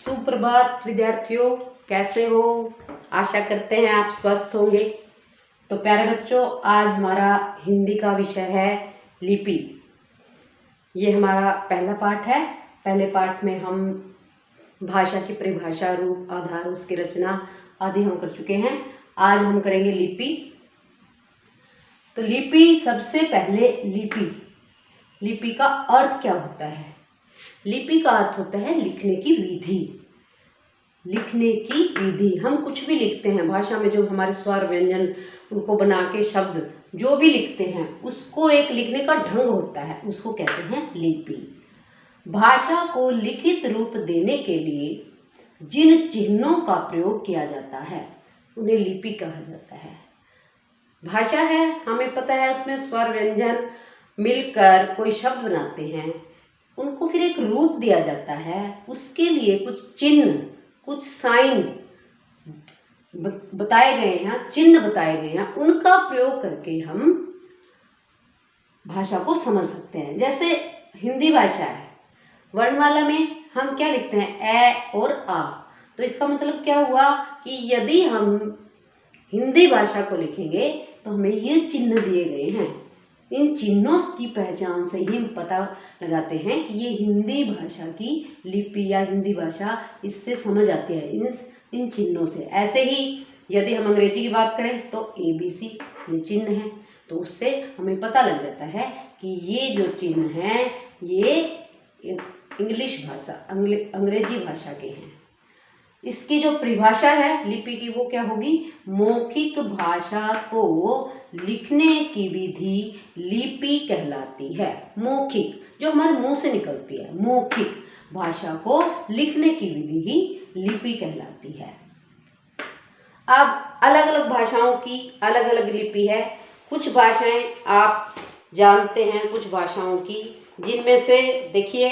सुप्रभात विद्यार्थियों, कैसे हो? आशा करते हैं आप स्वस्थ होंगे। तो प्यारे बच्चों, आज हमारा हिंदी का विषय है लिपि। ये हमारा पहला पाठ है। पहले पाठ में हम भाषा की परिभाषा, रूप, आधार, उसकी रचना आदि हम कर चुके हैं। आज हम करेंगे लिपि। तो लिपि, सबसे पहले लिपि का अर्थ क्या होता है? लिपि का अर्थ होता है लिखने की विधि। लिखने की विधि, हम कुछ भी लिखते हैं भाषा में, जो हमारे स्वर व्यंजन उनको बना के शब्द जो भी लिखते हैं, उसको एक लिखने का ढंग होता है, उसको कहते हैं लिपि। भाषा को लिखित रूप देने के लिए जिन चिन्हों का प्रयोग किया जाता है उन्हें लिपि कहा जाता है। भाषा है, हमें पता है, उसमें स्वर व्यंजन मिलकर कोई शब्द बनाते हैं, उनको फिर एक रूप दिया जाता है। उसके लिए कुछ चिन्ह, कुछ साइन बताए गए हैं, चिन्ह बताए गए हैं, उनका प्रयोग करके हम भाषा को समझ सकते हैं। जैसे हिंदी भाषा है, वर्णमाला में हम क्या लिखते हैं? ए और आ। तो इसका मतलब क्या हुआ कि यदि हम हिंदी भाषा को लिखेंगे तो हमें ये चिन्ह दिए गए हैं। इन चिन्हों की पहचान से ही हम पता लगाते हैं कि ये हिंदी भाषा की लिपि या हिंदी भाषा, इससे समझ आती है इन चिन्हों से। ऐसे ही यदि हम अंग्रेजी की बात करें तो ABC ये चिन्ह है, तो उससे हमें पता लग जाता है कि ये जो चिन्ह हैं ये इंग्लिश भाषा, अंग्रेजी भाषा के हैं। इसकी जो परिभाषा है लिपि की, वो क्या होगी? मौखिक भाषा को लिखने की विधि लिपि कहलाती है। मौखिक, जो हमारे मुंह से निकलती है, मौखिक भाषा को लिखने की विधि ही लिपि कहलाती है। अब अलग अलग भाषाओं की अलग अलग लिपि है। कुछ भाषाएं आप जानते हैं, कुछ भाषाओं की, जिनमें से देखिए,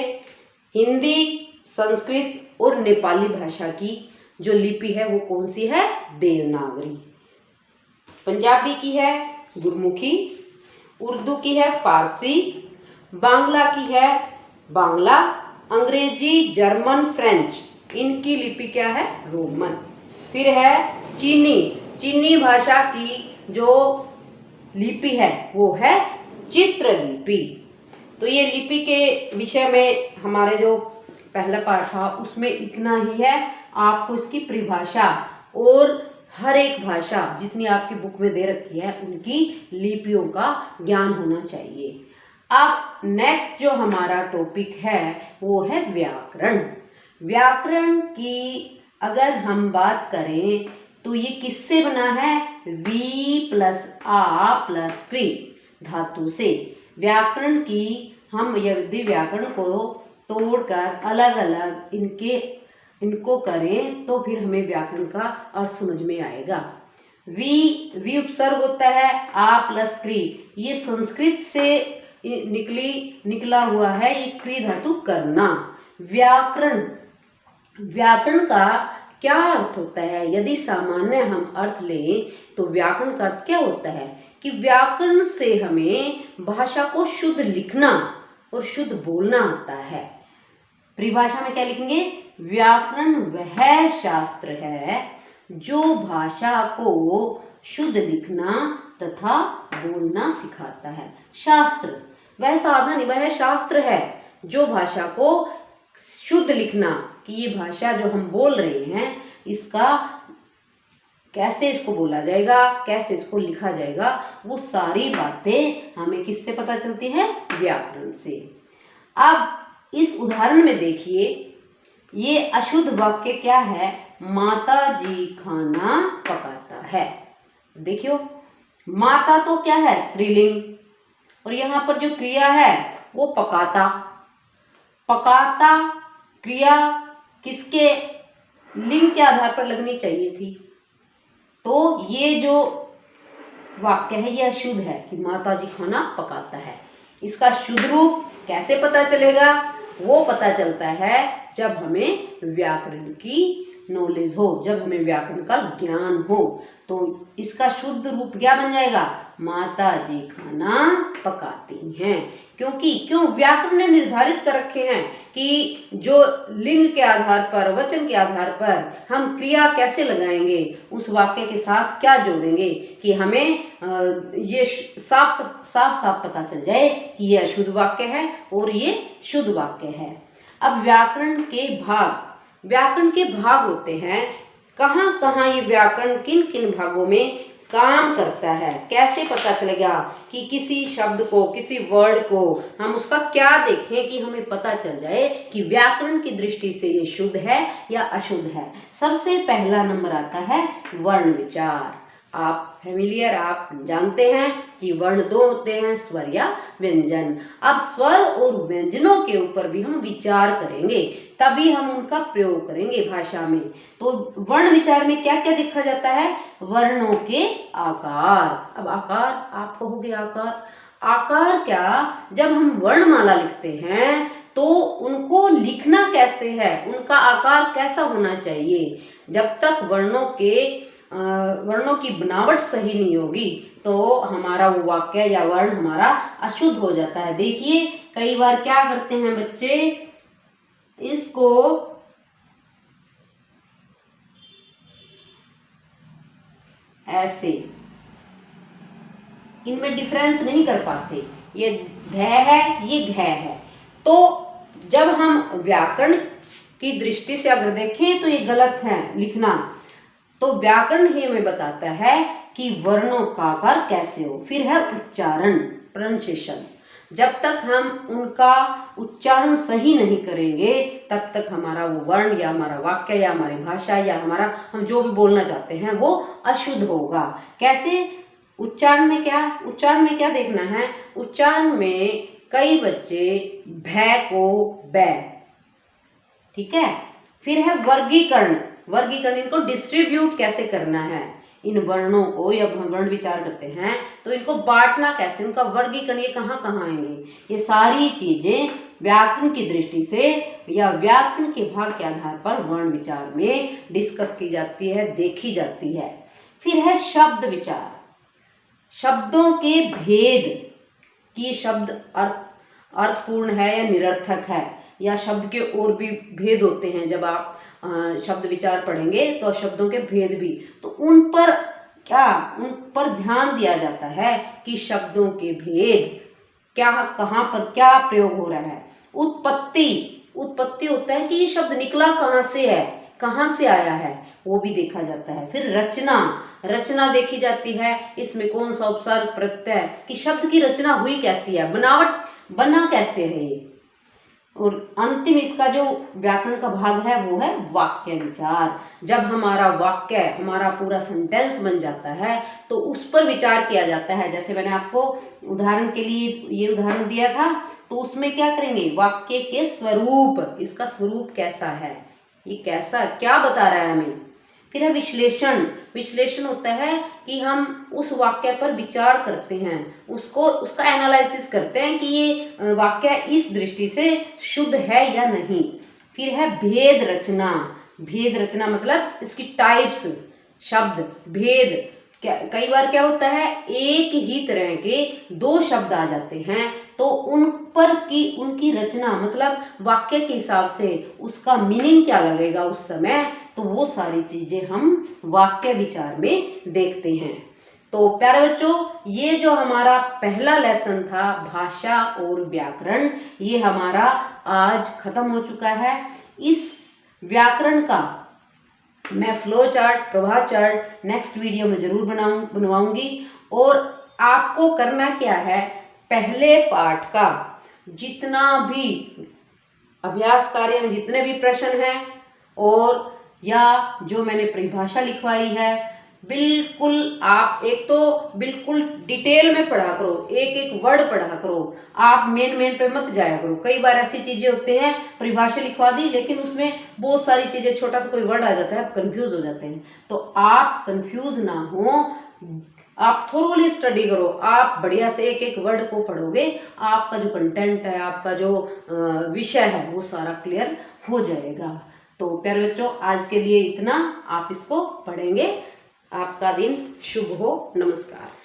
हिंदी, संस्कृत और नेपाली भाषा की जो लिपि है वो कौन सी है? देवनागरी। पंजाबी की है गुरमुखी, उर्दू की है फारसी, बांग्ला की है बांग्ला, अंग्रेजी, जर्मन, फ्रेंच, इनकी लिपि क्या है? रोमन। फिर है चीनी भाषा की जो लिपि है वो है चित्रलिपि। तो ये लिपि के विषय में हमारे जो पहला पाठ था उसमें इतना ही है। आपको इसकी परिभाषा और हर एक भाषा जितनी आपकी बुक में दे रखी है उनकी लिपियों का ज्ञान होना चाहिए। अब नेक्स्ट जो हमारा टॉपिक है वो है व्याकरण। व्याकरण की अगर हम बात करें तो ये किससे बना है? V + A + क्री धातु से। व्याकरण की हम यदि व्याकरण को तोड़कर अलग अलग इनको करें तो फिर हमें व्याकरण का अर्थ समझ में आएगा। वी उपसर्ग होता है, आ + क्री, ये संस्कृत से निकला हुआ है, ये क्री धातु करना। व्याकरण का क्या अर्थ होता है? यदि सामान्य हम अर्थ लें तो व्याकरण का अर्थ क्या होता है कि व्याकरण से हमें भाषा को शुद्ध लिखना और शुद्ध बोलना आता है। परिभाषा में क्या लिखेंगे? व्याकरण वह शास्त्र है जो भाषा को शुद्ध लिखना तथा बोलना सिखाता है। शास्त्र वह साधन, वह शास्त्र है जो भाषा को शुद्ध लिखना, कि ये भाषा जो हम बोल रहे हैं इसका कैसे इसको बोला जाएगा, कैसे इसको लिखा जाएगा, वो सारी बातें हमें किससे पता चलती है? व्याकरण से। अब इस उदाहरण में देखिए, ये अशुद्ध वाक्य क्या है? माता जी खाना पकाता है। देखियो, माता तो क्या है? स्त्रीलिंग, और यहाँ पर जो क्रिया है वो पकाता। पकाता क्रिया किसके लिंग के आधार पर लगनी चाहिए थी? तो ये जो वाक्य है ये अशुद्ध है कि माता जी खाना पकाता है। इसका शुद्ध रूप कैसे पता चलेगा? वो पता चलता है जब हमें व्याकरण की नॉलेज हो, जब हमें व्याकरण का ज्ञान हो। तो इसका शुद्ध रूप क्या बन जाएगा? माता जी खाना पकाती हैं। क्यों व्याकरण ने निर्धारित कर रखे हैं कि जो लिंग के आधार पर, वचन के आधार पर हम क्रिया कैसे लगाएंगे, उस वाक्य के साथ क्या जोड़ेंगे कि हमें ये साफ साफ पता चल जाए कि ये अशुद्ध वाक्य है और ये शुद्ध वाक्य है। अब व्याकरण के भाग होते हैं। कहाँ कहाँ ये व्याकरण किन किन भागों में काम करता है, कैसे पता चलेगा कि किसी शब्द को, किसी वर्ड को हम उसका क्या देखें कि हमें पता चल जाए कि व्याकरण की दृष्टि से ये शुद्ध है या अशुद्ध है। सबसे पहला नंबर आता है वर्ण विचार। आप फेमिलियर, आप जानते हैं कि वर्ण दो होते हैं, स्वर या व्यंजन। अब स्वर और व्यंजनों के ऊपर भी हम विचार करेंगे, तभी हम उनका प्रयोग करेंगे भाषा में। तो वर्ण विचार में क्या क्या देखा जाता है? वर्णों के आकार। अब आकार, आप कहोगे आकार क्या? जब हम वर्णमाला लिखते हैं तो उनको लिखना कैसे है, उनका आकार कैसा होना चाहिए? जब तक वर्णों की बनावट सही नहीं होगी तो हमारा वो वाक्य या वर्ण हमारा अशुद्ध हो जाता है। देखिए कई बार क्या करते हैं बच्चे, इसको ऐसे, इनमें डिफरेंस नहीं कर पाते, ये ध है, ये घ है। तो जब हम व्याकरण की दृष्टि से अगर देखें तो ये गलत है लिखना। तो व्याकरण ही हमें बताता है कि वर्णों का आकार कैसे हो। फिर है उच्चारण, प्रोनाउंसिएशन। जब तक हम उनका उच्चारण सही नहीं करेंगे तब तक हमारा वो वर्ण या हमारा वाक्य या हमारी भाषा या हमारा हम जो भी बोलना चाहते हैं वो अशुद्ध होगा। कैसे? उच्चारण में क्या देखना है? उच्चारण में कई बच्चे भय को बै, ठीक है। फिर है वर्गीकरण, इनको डिस्ट्रीब्यूट कैसे करना है, इन वर्णों को, जब हम वर्ण विचार करते हैं तो इनको बांटना कैसे, उनका वर्गीकरण ये कहाँ कहाँ आएंगे, ये सारी चीजें व्याकरण की दृष्टि से या व्याकरण के भाग के आधार पर वर्ण विचार में डिस्कस की जाती है, देखी जाती है। फिर है शब्द विचार, शब्दों के भेद कि शब्द अर्थपूर्ण है या निरर्थक है, या शब्द के और भी भेद होते हैं। जब आप शब्द विचार पढ़ेंगे तो शब्दों के भेद भी, तो उन पर ध्यान दिया जाता है कि शब्दों के भेद क्या, कहाँ पर क्या प्रयोग हो रहा है। उत्पत्ति होता है कि ये शब्द निकला कहाँ से है, कहाँ से आया है, वो भी देखा जाता है। फिर रचना देखी जाती है, इसमें कौन सा उपसर्ग प्रत्यय कि शब्द की रचना हुई कैसी है, बनावट बना कैसे है ये। और अंतिम इसका जो व्याकरण का भाग है वो है वाक्य विचार। जब हमारा वाक्य, हमारा पूरा सेंटेंस बन जाता है तो उस पर विचार किया जाता है। जैसे मैंने आपको उदाहरण के लिए ये उदाहरण दिया था, तो उसमें क्या करेंगे, वाक्य के स्वरूप, इसका स्वरूप कैसा है, ये कैसा क्या बता रहा है हमें। फिर है विश्लेषण होता है कि हम उस वाक्य पर विचार करते हैं, उसका एनालिसिस करते हैं कि ये वाक्य इस दृष्टि से शुद्ध है या नहीं। फिर है भेद रचना मतलब इसकी टाइप्स, शब्द भेद। कई बार क्या होता है, एक ही तरह के दो शब्द आ जाते हैं तो उन पर की उनकी रचना मतलब वाक्य के हिसाब से उसका मीनिंग क्या लगेगा उस समय, तो वो सारी चीजें हम वाक्य विचार में देखते हैं। तो प्यारे बच्चों, ये जो हमारा पहला लेसन था भाषा और व्याकरण, ये हमारा आज खत्म हो चुका है। इस व्याकरण का मैं फ्लो चार्ट, प्रवाह चार्ट नेक्स्ट वीडियो में जरूर बनवाऊंगी। और आपको करना क्या है, पहले पाठ का जितना भी अभ्यास कार्य में जितने भी प्रश्न हैं और या जो मैंने परिभाषा लिखवाई है, बिल्कुल आप एक तो बिल्कुल डिटेल में पढ़ा करो, एक एक वर्ड पढ़ा करो, आप मेन पे मत जाया करो। कई बार ऐसी चीजें होती हैं, परिभाषा लिखवा दी लेकिन उसमें बहुत सारी चीजें, छोटा सा कोई वर्ड आ जाता है, आप कंफ्यूज हो जाते हैं। तो आप कंफ्यूज ना हो, आप थोरोली स्टडी करो, आप बढ़िया से एक एक वर्ड को पढ़ोगे, आपका जो कंटेंट है, आपका जो विषय है वो सारा क्लियर हो जाएगा। तो प्यारे बच्चों, आज के लिए इतना, आप इसको पढ़ेंगे। आपका दिन शुभ हो। नमस्कार।